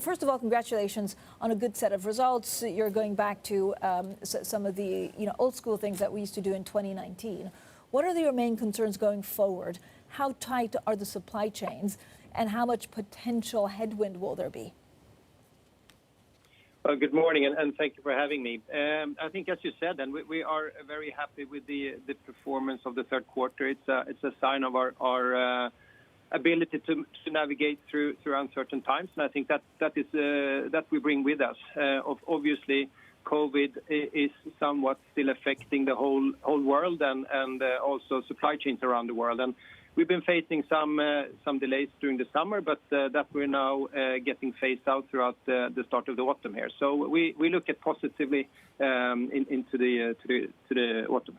First of all, congratulations on a good set of results. You're going back to some of the old school things that we used to do in 2019. What are your main concerns going forward? How tight are the supply chains, and how much potential headwind will there be? Well, good morning, and thank you for having me. I think, as you said, and we are very happy with the performance of the third quarter. It's a sign of our ability to navigate through uncertain times, and I think that we bring with us. Obviously, COVID is somewhat still affecting the whole world and also supply chains around the world. And we've been facing some delays during the summer, but that we're now getting phased out throughout the start of the autumn here. So we look at positively into the autumn.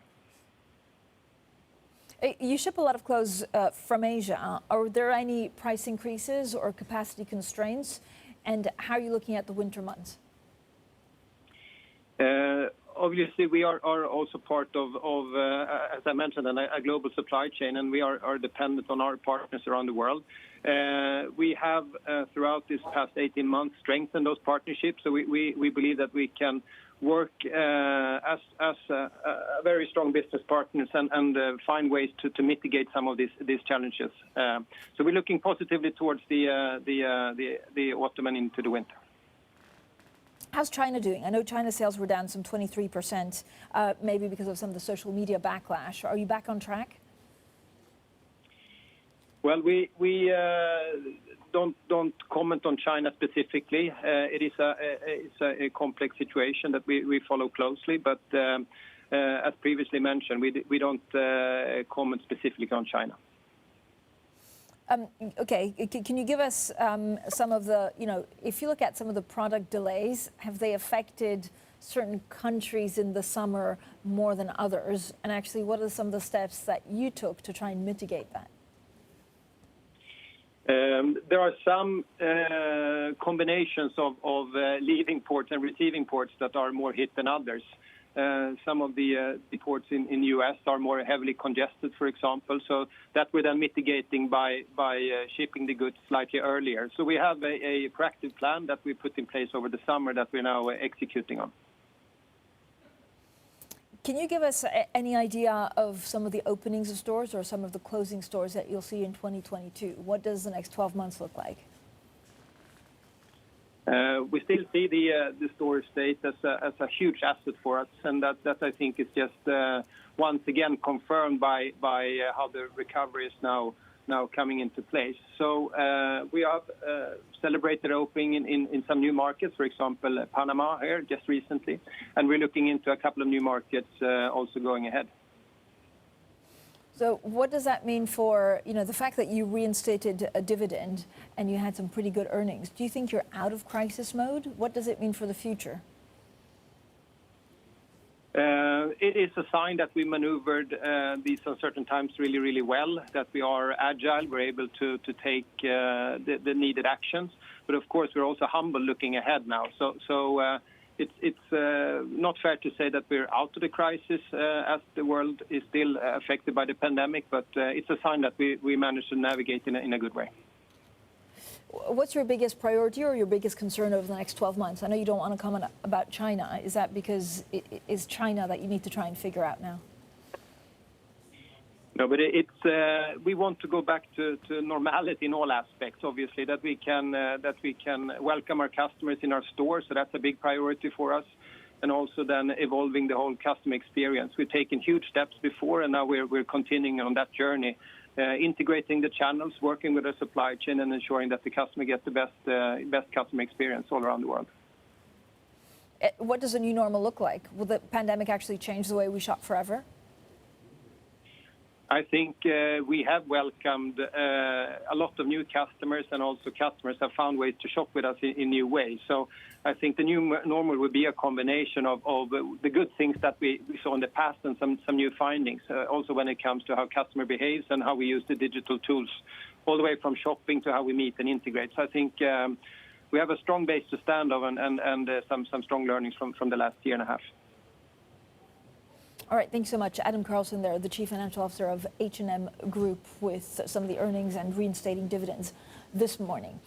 You ship a lot of clothes from Asia. Are there any price increases or capacity constraints? And how are you looking at the winter months? Obviously, we are also part of as I mentioned, a global supply chain, and we are dependent on our partners around the world. We have, throughout this past 18 months, strengthened those partnerships. So we believe that we can work as very strong business partners and find ways to mitigate some of these challenges. So we're looking positively towards the autumn and into the winter. How's China doing? I know China sales were down some 23%, maybe because of some of the social media backlash. Are you back on track? Well, we don't comment on China specifically. It's a complex situation that we follow closely, but as previously mentioned, we don't comment specifically on China. Okay, can you give us some of the, if you look at some of the product delays, have they affected certain countries in the summer more than others? And actually, what are some of the steps that you took to try and mitigate that? There are some combinations of leaving ports and receiving ports that are more hit than others. Some of the ports in the U.S. are more heavily congested, for example, so that we're then mitigating by shipping the goods slightly earlier. So we have a proactive plan that we put in place over the summer that we're now executing on. Can you give us any idea of some of the openings of stores or some of the closing stores that you'll see in 2022? What does the next 12 months look like? We still see the store estate as a huge asset for us, and that I think is just once again confirmed by how the recovery is now coming into place. So we have celebrated opening in some new markets, for example, Panama here just recently, and we're looking into a couple of new markets also going ahead. So what does that mean for the fact that you reinstated a dividend and you had some pretty good earnings? Do you think you're out of crisis mode? What does it mean for the future? It is a sign that we maneuvered these uncertain times really, really well, that we are agile, we're able to take the needed actions. But of course, we're also humble looking ahead now. So it's not fair to say that we're out of the crisis as the world is still affected by the pandemic, but it's a sign that we managed to navigate in a good way. What's your biggest priority or your biggest concern over the next 12 months? I know you don't want to comment about China. Is that because it is China that you need to try and figure out now? No, but we want to go back to normality in all aspects. Obviously, that we can welcome our customers in our stores. So that's a big priority for us, and also then evolving the whole customer experience. We've taken huge steps before, and now we're continuing on that journey, integrating the channels, working with the supply chain, and ensuring that the customer gets the best customer experience all around the world. What does a new normal look like? Will the pandemic actually change the way we shop forever? I think we have welcomed a lot of new customers, and also customers have found ways to shop with us in new ways. So I think the new normal will be a combination of the good things that we saw in the past and some new findings, also when it comes to how customer behaves and how we use the digital tools, all the way from shopping to how we meet and integrate. So I think we have a strong base to stand on and some strong learnings from the last year and a half. All right, thanks so much. Adam Karlsson there, the Chief Financial Officer of H&M Group, with some of the earnings and reinstating dividends this morning.